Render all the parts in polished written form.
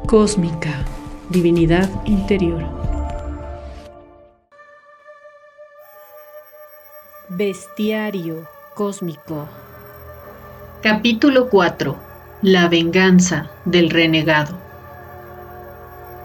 Cósmica, divinidad interior. Bestiario cósmico. Capítulo 4. La venganza del renegado.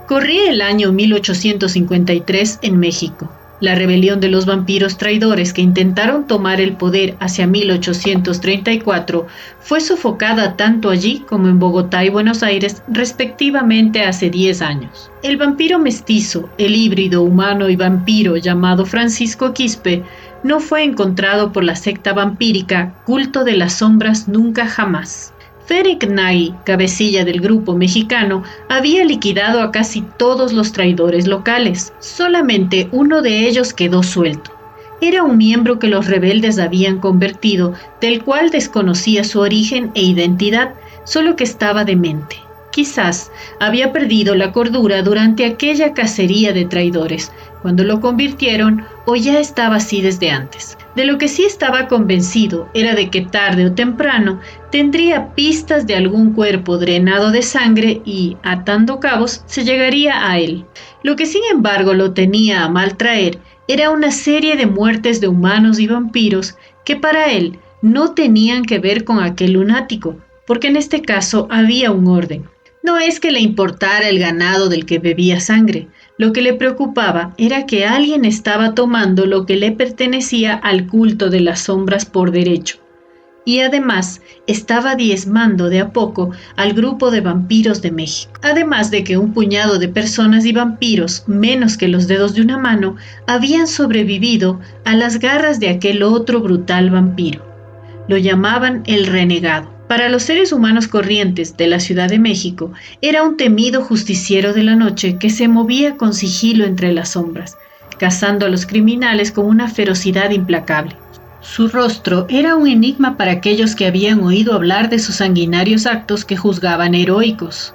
Corría el año 1853 en México. La rebelión de los vampiros traidores que intentaron tomar el poder hacia 1834 fue sofocada tanto allí como en Bogotá y Buenos Aires, respectivamente, hace 10 años. El vampiro mestizo, el híbrido humano y vampiro llamado Francisco Quispe, no fue encontrado por la secta vampírica Culto de las Sombras nunca jamás. Ferenc Nagy, cabecilla del grupo mexicano, había liquidado a casi todos los traidores locales. Solamente uno de ellos quedó suelto. Era un miembro que los rebeldes habían convertido, del cual desconocía su origen e identidad, solo que estaba demente. Quizás había perdido la cordura durante aquella cacería de traidores, cuando lo convirtieron, o ya estaba así desde antes. De lo que sí estaba convencido era de que tarde o temprano tendría pistas de algún cuerpo drenado de sangre y, atando cabos, se llegaría a él. Lo que sin embargo lo tenía a mal traer era una serie de muertes de humanos y vampiros que para él no tenían que ver con aquel lunático, porque en este caso había un orden. No es que le importara el ganado del que bebía sangre, lo que le preocupaba era que alguien estaba tomando lo que le pertenecía al culto de las sombras por derecho. Y además estaba diezmando de a poco al grupo de vampiros de México. Además de que un puñado de personas y vampiros, menos que los dedos de una mano, habían sobrevivido a las garras de aquel otro brutal vampiro. Lo llamaban el renegado. Para los seres humanos corrientes de la Ciudad de México, era un temido justiciero de la noche que se movía con sigilo entre las sombras, cazando a los criminales con una ferocidad implacable. Su rostro era un enigma para aquellos que habían oído hablar de sus sanguinarios actos que juzgaban heroicos.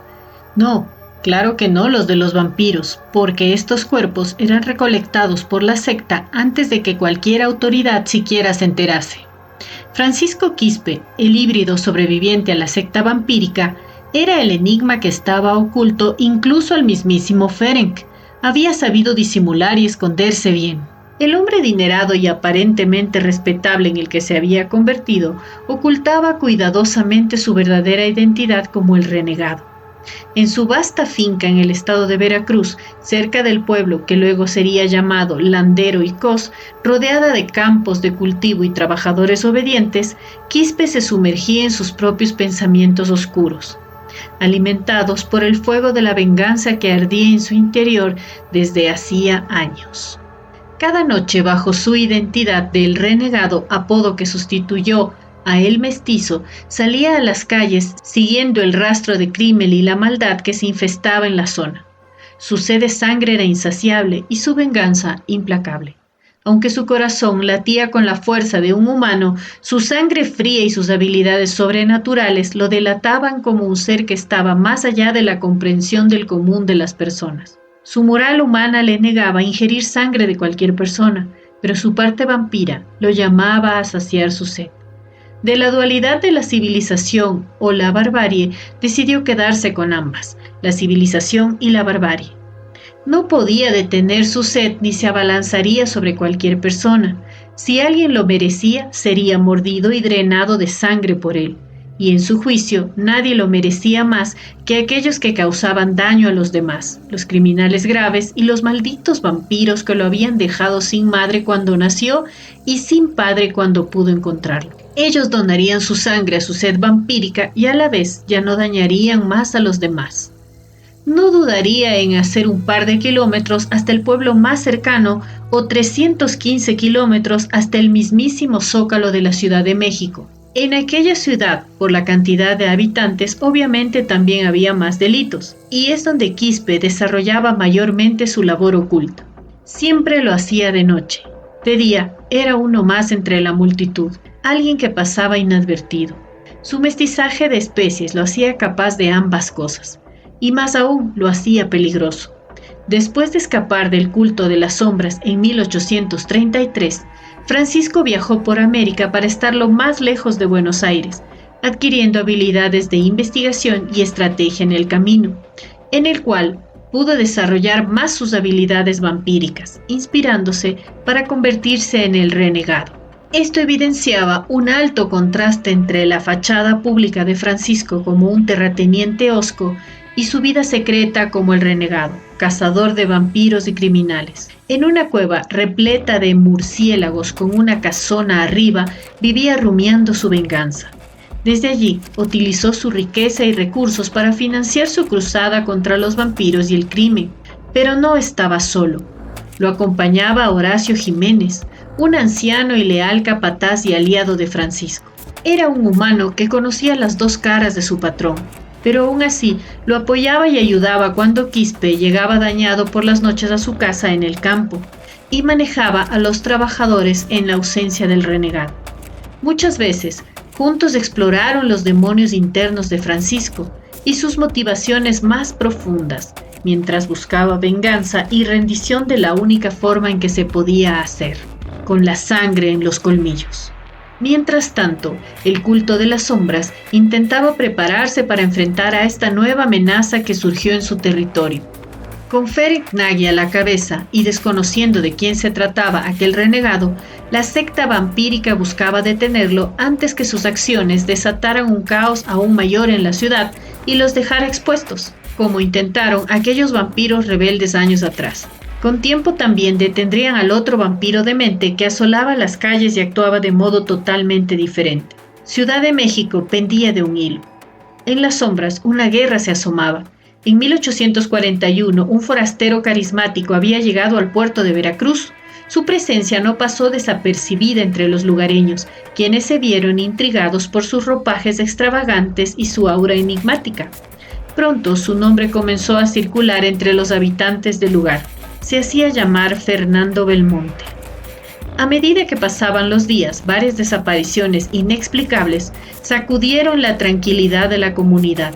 No, claro que no los de los vampiros, porque estos cuerpos eran recolectados por la secta antes de que cualquier autoridad siquiera se enterase. Francisco Quispe, el híbrido sobreviviente a la secta vampírica, era el enigma que estaba oculto incluso al mismísimo Ferenc. Había sabido disimular y esconderse bien. El hombre adinerado y aparentemente respetable en el que se había convertido ocultaba cuidadosamente su verdadera identidad como el renegado. En su vasta finca en el estado de Veracruz, cerca del pueblo que luego sería llamado Landero y Cos, rodeada de campos de cultivo y trabajadores obedientes, Quispe se sumergía en sus propios pensamientos oscuros, alimentados por el fuego de la venganza que ardía en su interior desde hacía años. Cada noche, bajo su identidad del renegado, apodo que sustituyó a el mestizo, salía a las calles siguiendo el rastro de crimen y la maldad que se infestaba en la zona. Su sed de sangre era insaciable y su venganza implacable. Aunque su corazón latía con la fuerza de un humano, su sangre fría y sus habilidades sobrenaturales lo delataban como un ser que estaba más allá de la comprensión del común de las personas. Su moral humana le negaba ingerir sangre de cualquier persona, pero su parte vampira lo llamaba a saciar su sed. De la dualidad de la civilización o la barbarie, decidió quedarse con ambas, la civilización y la barbarie. No podía detener su sed ni se abalanzaría sobre cualquier persona. Si alguien lo merecía, sería mordido y drenado de sangre por él. Y en su juicio, nadie lo merecía más que aquellos que causaban daño a los demás, los criminales graves y los malditos vampiros que lo habían dejado sin madre cuando nació y sin padre cuando pudo encontrarlo. Ellos donarían su sangre a su sed vampírica y a la vez ya no dañarían más a los demás. No dudaría en hacer un par de kilómetros hasta el pueblo más cercano o 315 kilómetros hasta el mismísimo Zócalo de la Ciudad de México. En aquella ciudad, por la cantidad de habitantes, obviamente también había más delitos, y es donde Quispe desarrollaba mayormente su labor oculta. Siempre lo hacía de noche. De día, era uno más entre la multitud, alguien que pasaba inadvertido. Su mestizaje de especies lo hacía capaz de ambas cosas, y más aún lo hacía peligroso. Después de escapar del culto de las sombras en 1833, Francisco viajó por América para estar lo más lejos de Buenos Aires, adquiriendo habilidades de investigación y estrategia en el camino. en el cual pudo desarrollar más sus habilidades vampíricas, inspirándose para convertirse en el renegado. Esto evidenciaba un alto contraste entre la fachada pública de Francisco como un terrateniente hosco y su vida secreta como el renegado, cazador de vampiros y criminales. En una cueva repleta de murciélagos con una casona arriba, vivía rumiando su venganza. Desde allí, utilizó su riqueza y recursos para financiar su cruzada contra los vampiros y el crimen. Pero no estaba solo. Lo acompañaba Horacio Jiménez, un anciano y leal capataz y aliado de Francisco. Era un humano que conocía las dos caras de su patrón, pero aún así lo apoyaba y ayudaba cuando Quispe llegaba dañado por las noches a su casa en el campo, y manejaba a los trabajadores en la ausencia del renegado. Muchas veces, juntos exploraron los demonios internos de Francisco y sus motivaciones más profundas, mientras buscaba venganza y rendición de la única forma en que se podía hacer, con la sangre en los colmillos. Mientras tanto, el culto de las sombras intentaba prepararse para enfrentar a esta nueva amenaza que surgió en su territorio. Con Ferenc Nagy a la cabeza y desconociendo de quién se trataba aquel renegado, la secta vampírica buscaba detenerlo antes que sus acciones desataran un caos aún mayor en la ciudad y los dejara expuestos, como intentaron aquellos vampiros rebeldes años atrás. Con tiempo también detendrían al otro vampiro demente que asolaba las calles y actuaba de modo totalmente diferente. Ciudad de México pendía de un hilo. En las sombras, una guerra se asomaba. En 1841, un forastero carismático había llegado al puerto de Veracruz. Su presencia no pasó desapercibida entre los lugareños, quienes se vieron intrigados por sus ropajes extravagantes y su aura enigmática. Pronto su nombre comenzó a circular entre los habitantes del lugar. Se hacía llamar Fernando Belmonte. A medida que pasaban los días, varias desapariciones inexplicables sacudieron la tranquilidad de la comunidad.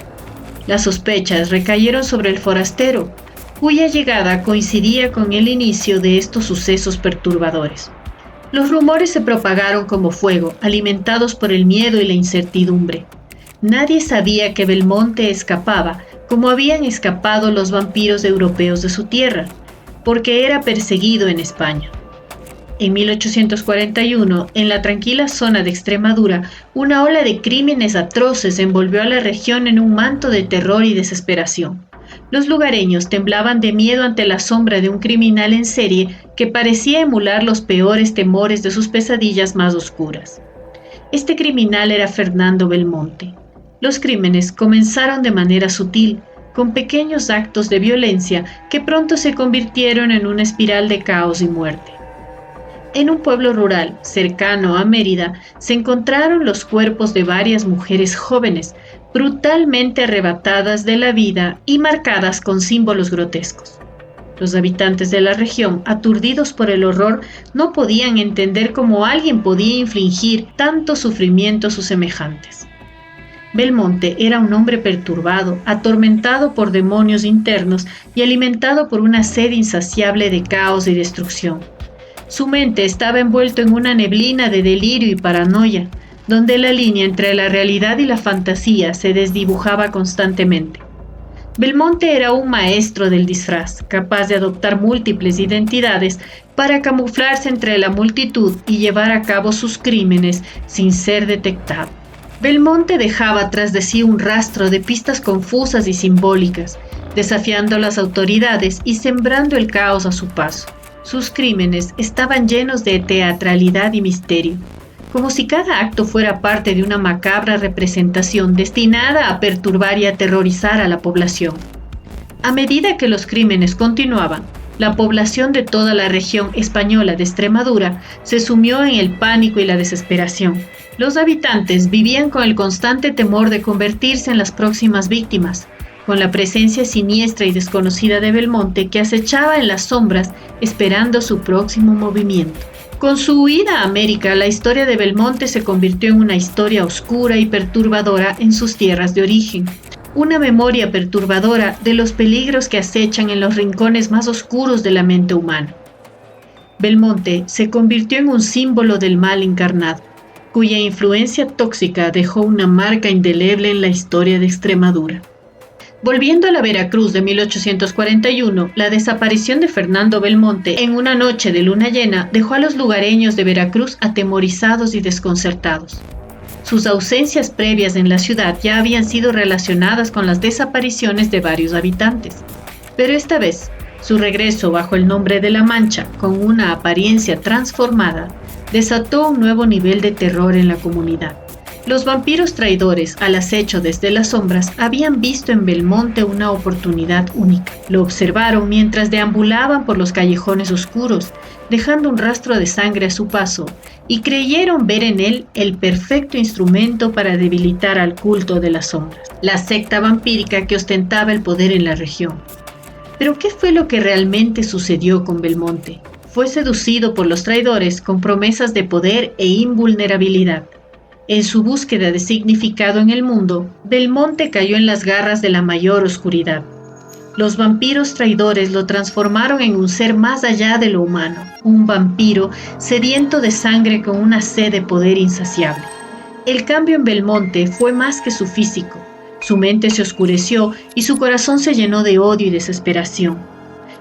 Las sospechas recayeron sobre el forastero, cuya llegada coincidía con el inicio de estos sucesos perturbadores. Los rumores se propagaron como fuego, alimentados por el miedo y la incertidumbre. Nadie sabía que Belmonte escapaba, como habían escapado los vampiros europeos de su tierra, porque era perseguido en España. En 1841, en la tranquila zona de Extremadura, una ola de crímenes atroces envolvió a la región en un manto de terror y desesperación. Los lugareños temblaban de miedo ante la sombra de un criminal en serie que parecía emular los peores temores de sus pesadillas más oscuras. Este criminal era Fernando Belmonte. Los crímenes comenzaron de manera sutil, con pequeños actos de violencia que pronto se convirtieron en una espiral de caos y muerte. En un pueblo rural, cercano a Mérida, se encontraron los cuerpos de varias mujeres jóvenes, brutalmente arrebatadas de la vida y marcadas con símbolos grotescos. Los habitantes de la región, aturdidos por el horror, no podían entender cómo alguien podía infligir tanto sufrimiento a sus semejantes. Belmonte era un hombre perturbado, atormentado por demonios internos y alimentado por una sed insaciable de caos y destrucción. Su mente estaba envuelta en una neblina de delirio y paranoia, donde la línea entre la realidad y la fantasía se desdibujaba constantemente. Belmonte era un maestro del disfraz, capaz de adoptar múltiples identidades para camuflarse entre la multitud y llevar a cabo sus crímenes sin ser detectado. Belmonte dejaba tras de sí un rastro de pistas confusas y simbólicas, desafiando a las autoridades y sembrando el caos a su paso. Sus crímenes estaban llenos de teatralidad y misterio, como si cada acto fuera parte de una macabra representación destinada a perturbar y aterrorizar a la población. A medida que los crímenes continuaban, la población de toda la región española de Extremadura se sumió en el pánico y la desesperación. Los habitantes vivían con el constante temor de convertirse en las próximas víctimas, con la presencia siniestra y desconocida de Belmonte que acechaba en las sombras esperando su próximo movimiento. Con su huida a América, la historia de Belmonte se convirtió en una historia oscura y perturbadora en sus tierras de origen, una memoria perturbadora de los peligros que acechan en los rincones más oscuros de la mente humana. Belmonte se convirtió en un símbolo del mal encarnado, cuya influencia tóxica dejó una marca indeleble en la historia de Extremadura. Volviendo a la Veracruz de 1841, la desaparición de Fernando Belmonte en una noche de luna llena dejó a los lugareños de Veracruz atemorizados y desconcertados. Sus ausencias previas en la ciudad ya habían sido relacionadas con las desapariciones de varios habitantes, pero esta vez, su regreso bajo el nombre de La Mancha, con una apariencia transformada, desató un nuevo nivel de terror en la comunidad. Los vampiros traidores, al acecho desde las sombras, habían visto en Belmonte una oportunidad única. Lo observaron mientras deambulaban por los callejones oscuros, dejando un rastro de sangre a su paso, y creyeron ver en él el perfecto instrumento para debilitar al culto de las sombras, la secta vampírica que ostentaba el poder en la región. Pero ¿qué fue lo que realmente sucedió con Belmonte? Fue seducido por los traidores con promesas de poder e invulnerabilidad. En su búsqueda de significado en el mundo, Belmonte cayó en las garras de la mayor oscuridad. Los vampiros traidores lo transformaron en un ser más allá de lo humano, un vampiro sediento de sangre con una sed de poder insaciable. El cambio en Belmonte fue más que su físico. Su mente se oscureció y su corazón se llenó de odio y desesperación.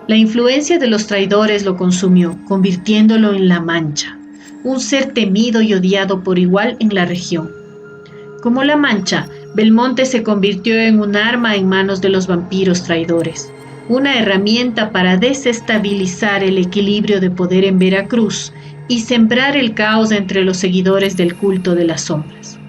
La influencia de los traidores lo consumió, convirtiéndolo en La Mancha, un ser temido y odiado por igual en la región. Como La Mancha, Belmonte se convirtió en un arma en manos de los vampiros traidores, una herramienta para desestabilizar el equilibrio de poder en Veracruz y sembrar el caos entre los seguidores del culto de las sombras.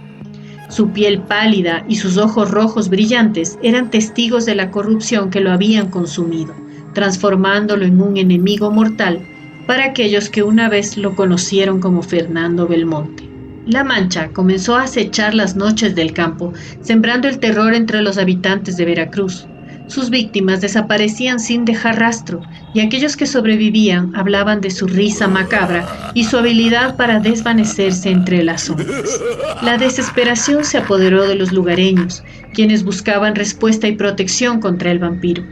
Su piel pálida y sus ojos rojos brillantes eran testigos de la corrupción que lo habían consumido, transformándolo en un enemigo mortal para aquellos que una vez lo conocieron como Fernando Belmonte. La Mancha comenzó a acechar las noches del campo, sembrando el terror entre los habitantes de Veracruz. Sus víctimas desaparecían sin dejar rastro, y aquellos que sobrevivían hablaban de su risa macabra y su habilidad para desvanecerse entre las sombras. La desesperación se apoderó de los lugareños, quienes buscaban respuesta y protección contra el vampiro.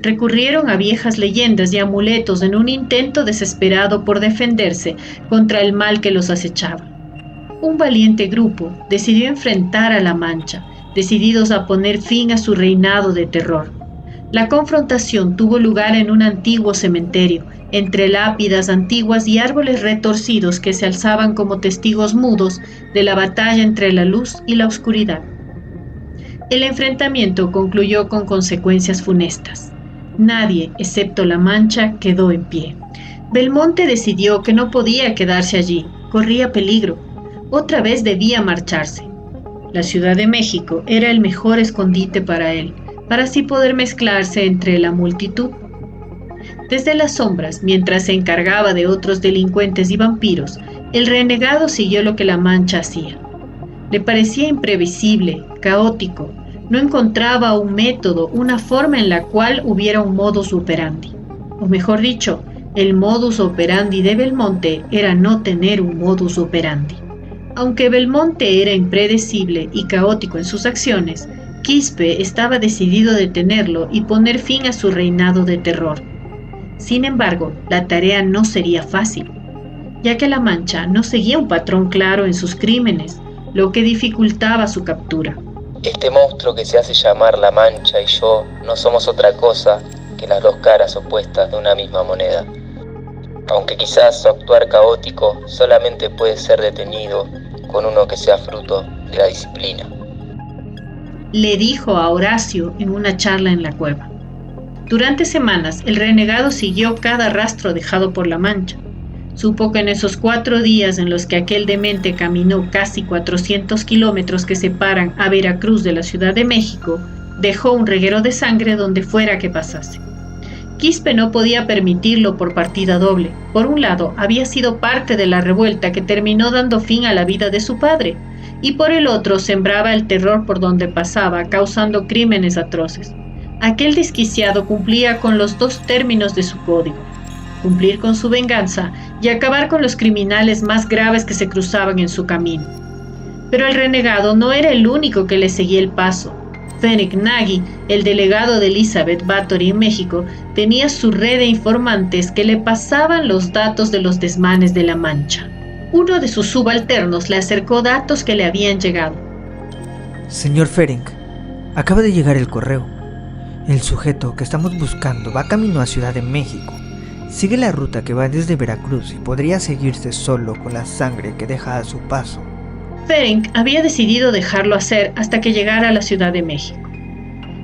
Recurrieron a viejas leyendas y amuletos en un intento desesperado por defenderse contra el mal que los acechaba. Un valiente grupo decidió enfrentar a La Mancha, decididos a poner fin a su reinado de terror. La confrontación tuvo lugar en un antiguo cementerio, entre lápidas antiguas y árboles retorcidos que se alzaban como testigos mudos de la batalla entre la luz y la oscuridad. El enfrentamiento concluyó con consecuencias funestas. Nadie, excepto La Mancha, quedó en pie. Belmonte decidió que no podía quedarse allí, corría peligro. Otra vez debía marcharse. La Ciudad de México era el mejor escondite para él, para así poder mezclarse entre la multitud. Desde las sombras, mientras se encargaba de otros delincuentes y vampiros, el renegado siguió lo que La Mancha hacía. Le parecía imprevisible, caótico. No encontraba un método, una forma en la cual hubiera un modus operandi. O mejor dicho, el modus operandi de Belmonte era no tener un modus operandi. Aunque Belmonte era impredecible y caótico en sus acciones, Quispe estaba decidido a detenerlo y poner fin a su reinado de terror. Sin embargo, la tarea no sería fácil, ya que La Mancha no seguía un patrón claro en sus crímenes, lo que dificultaba su captura. Este monstruo que se hace llamar La Mancha y yo no somos otra cosa que las dos caras opuestas de una misma moneda. Aunque quizás su actuar caótico solamente puede ser detenido con uno que sea fruto de la disciplina. Le dijo a Horacio en una charla en la cueva. Durante semanas, el renegado siguió cada rastro dejado por La Mancha. Supo que en esos 4 días en los que aquel demente caminó casi 400 kilómetros que separan a Veracruz de la Ciudad de México, dejó un reguero de sangre donde fuera que pasase. Quispe no podía permitirlo por partida doble. Por un lado, había sido parte de la revuelta que terminó dando fin a la vida de su padre, y por el otro sembraba el terror por donde pasaba, causando crímenes atroces. Aquel desquiciado cumplía con los 2 términos de su código: cumplir con su venganza y acabar con los criminales más graves que se cruzaban en su camino. Pero el renegado no era el único que le seguía el paso. Fenech Nagy, el delegado de Elizabeth Bathory en México, tenía su red de informantes que le pasaban los datos de los desmanes de La Mancha. Uno de sus subalternos le acercó datos que le habían llegado. Señor Ferenc, acaba de llegar el correo. El sujeto que estamos buscando va camino a Ciudad de México. Sigue la ruta que va desde Veracruz y podría seguirse solo con la sangre que deja a su paso. Ferenc había decidido dejarlo hacer hasta que llegara a la Ciudad de México.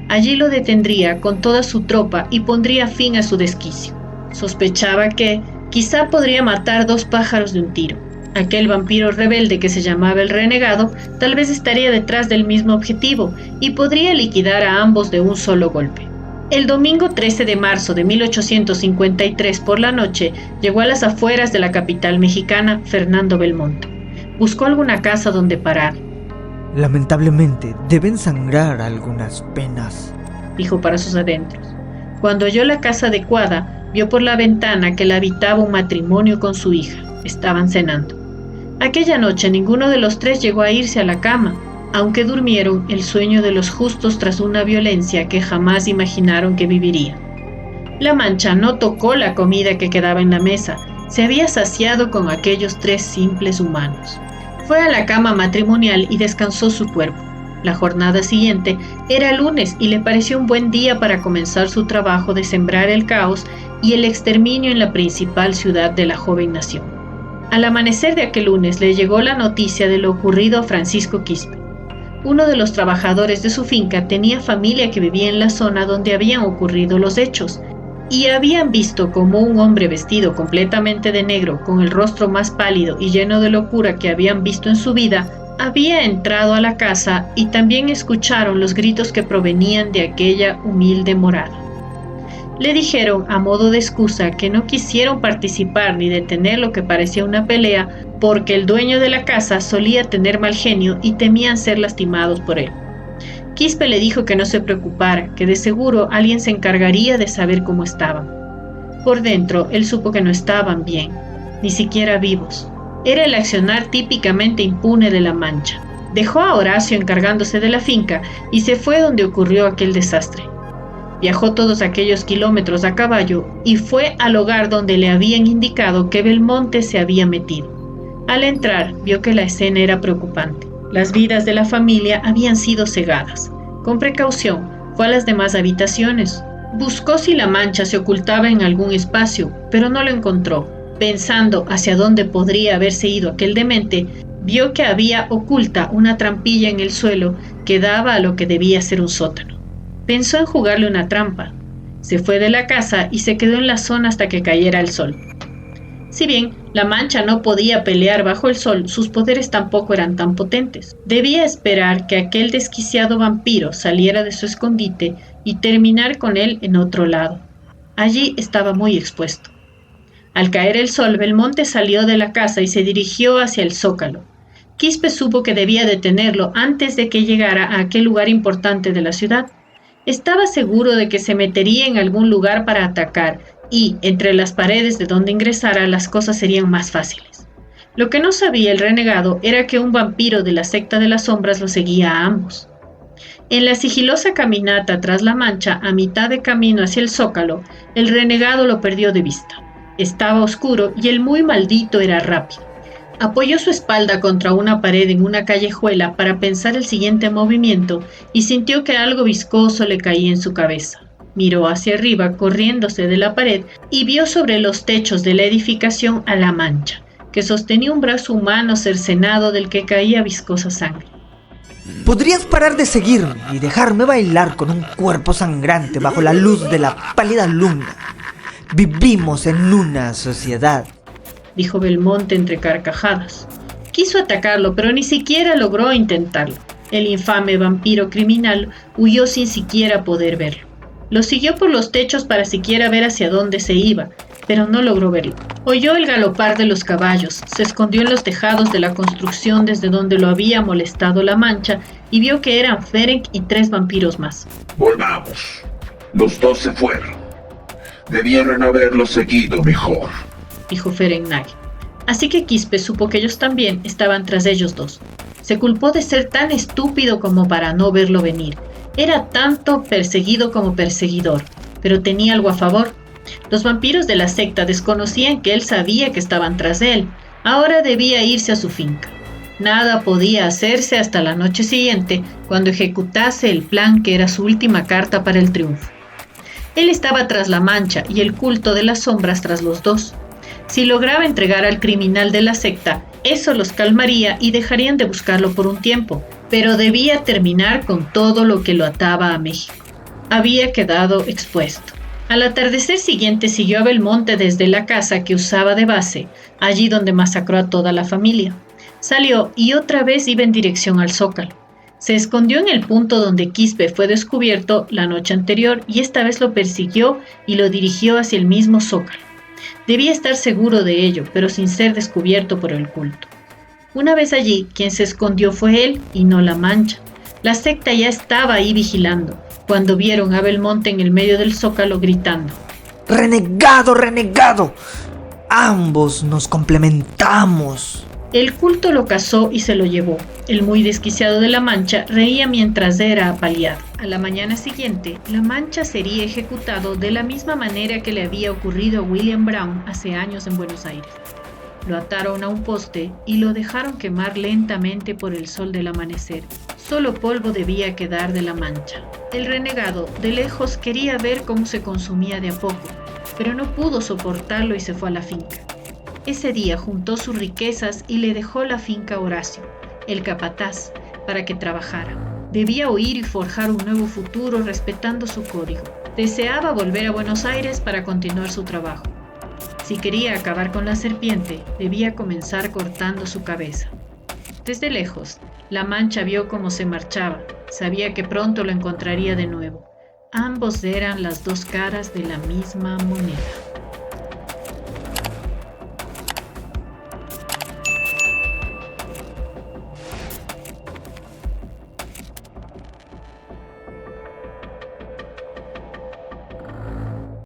Allí lo detendría con toda su tropa y pondría fin a su desquicio. Sospechaba que quizá podría matar 2 pájaros de un tiro. Aquel vampiro rebelde que se llamaba el Renegado tal vez estaría detrás del mismo objetivo y podría liquidar a ambos de un solo golpe. El domingo 13 de marzo de 1853 por la noche llegó a las afueras de la capital mexicana Fernando Belmonte. Buscó alguna casa donde parar. Lamentablemente deben sangrar algunas penas, dijo para sus adentros. Cuando halló la casa adecuada, vio por la ventana que la habitaba un matrimonio con su hija. Estaban cenando. Aquella noche ninguno de los 3 llegó a irse a la cama, aunque durmieron el sueño de los justos tras una violencia que jamás imaginaron que vivirían. La Mancha no tocó la comida que quedaba en la mesa, se había saciado con aquellos 3 simples humanos. Fue a la cama matrimonial y descansó su cuerpo. La jornada siguiente era lunes y le pareció un buen día para comenzar su trabajo de sembrar el caos y el exterminio en la principal ciudad de la joven nación. Al amanecer de aquel lunes le llegó la noticia de lo ocurrido a Francisco Quispe. Uno de los trabajadores de su finca tenía familia que vivía en la zona donde habían ocurrido los hechos, y habían visto como un hombre vestido completamente de negro, con el rostro más pálido y lleno de locura que habían visto en su vida, había entrado a la casa y también escucharon los gritos que provenían de aquella humilde morada. Le dijeron a modo de excusa que no quisieron participar ni detener lo que parecía una pelea porque el dueño de la casa solía tener mal genio y temían ser lastimados por él. Quispe le dijo que no se preocupara, que de seguro alguien se encargaría de saber cómo estaban. Por dentro, él supo que no estaban bien, ni siquiera vivos. Era el accionar típicamente impune de la Mancha. Dejó a Horacio encargándose de la finca y se fue donde ocurrió aquel desastre. Viajó todos aquellos kilómetros a caballo y fue al hogar donde le habían indicado que Belmonte se había metido. Al entrar, vio que la escena era preocupante. Las vidas de la familia habían sido cegadas. Con precaución, fue a las demás habitaciones. Buscó si la Mancha se ocultaba en algún espacio, pero no lo encontró. Pensando hacia dónde podría haberse ido aquel demente, vio que había oculta una trampilla en el suelo que daba a lo que debía ser un sótano. Pensó en jugarle una trampa. Se fue de la casa y se quedó en la zona hasta que cayera el sol. Si bien la Mancha no podía pelear bajo el sol, sus poderes tampoco eran tan potentes. Debía esperar que aquel desquiciado vampiro saliera de su escondite y terminar con él en otro lado. Allí estaba muy expuesto. Al caer el sol, Belmonte salió de la casa y se dirigió hacia el Zócalo. Quispe supo que debía detenerlo antes de que llegara a aquel lugar importante de la ciudad. Estaba seguro de que se metería en algún lugar para atacar y, entre las paredes de donde ingresara, las cosas serían más fáciles. Lo que no sabía el renegado era que un vampiro de la secta de las sombras lo seguía a ambos. En la sigilosa caminata tras la Mancha, a mitad de camino hacia el Zócalo, el renegado lo perdió de vista. Estaba oscuro y el muy maldito era rápido. Apoyó su espalda contra una pared en una callejuela para pensar el siguiente movimiento y sintió que algo viscoso le caía en su cabeza. Miró hacia arriba, corriéndose de la pared, y vio sobre los techos de la edificación a la Mancha, que sostenía un brazo humano cercenado del que caía viscosa sangre. ¿Podrías parar de seguirme y dejarme bailar con un cuerpo sangrante bajo la luz de la pálida luna? Vivimos en una sociedad, dijo Belmonte entre carcajadas. Quiso atacarlo, pero ni siquiera logró intentarlo. El infame vampiro criminal huyó sin siquiera poder verlo. Lo siguió por los techos para siquiera ver hacia dónde se iba, pero no logró verlo. Oyó el galopar de los caballos, se escondió en los tejados de la construcción desde donde lo había molestado la Mancha y vio que eran Ferenc y 3 vampiros más. Volvamos. Los 2 se fueron. Debieron haberlo seguido mejor, dijo Ferenc Nagy. Así que Quispe supo que ellos también estaban tras ellos 2. Se culpó de ser tan estúpido como para no verlo venir. Era tanto perseguido como perseguidor, pero tenía algo a favor. Los vampiros de la secta desconocían que él sabía que estaban tras él. Ahora debía irse a su finca. Nada podía hacerse hasta la noche siguiente, cuando ejecutase el plan que era su última carta para el triunfo. Él estaba tras la Mancha y el culto de las sombras tras los dos. Si lograba entregar al criminal de la secta, eso los calmaría y dejarían de buscarlo por un tiempo, pero debía terminar con todo lo que lo ataba a México. Había quedado expuesto. Al atardecer siguiente siguió a Belmonte desde la casa que usaba de base, allí donde masacró a toda la familia. Salió y otra vez iba en dirección al Zócalo. Se escondió en el punto donde Quispe fue descubierto la noche anterior y esta vez lo persiguió y lo dirigió hacia el mismo Zócalo. Debía estar seguro de ello, pero sin ser descubierto por el culto. Una vez allí, quien se escondió fue él y no la Mancha. La secta ya estaba ahí vigilando, cuando vieron a Belmonte en el medio del Zócalo gritando: ¡Renegado, renegado! Ambos nos complementamos. El culto lo cazó y se lo llevó. El muy desquiciado de la Mancha reía mientras era apaleado. A la mañana siguiente, la Mancha sería ejecutado de la misma manera que le había ocurrido a William Brown hace años en Buenos Aires. Lo ataron a un poste y lo dejaron quemar lentamente por el sol del amanecer. Solo polvo debía quedar de la Mancha. El renegado, de lejos, quería ver cómo se consumía de a poco, pero no pudo soportarlo y se fue a la finca. Ese día juntó sus riquezas y le dejó la finca a Horacio, el capataz, para que trabajara. Debía huir y forjar un nuevo futuro respetando su código. Deseaba volver a Buenos Aires para continuar su trabajo. Si quería acabar con la serpiente, debía comenzar cortando su cabeza. Desde lejos, la Mancha vio cómo se marchaba. Sabía que pronto lo encontraría de nuevo. Ambos eran las dos caras de la misma moneda.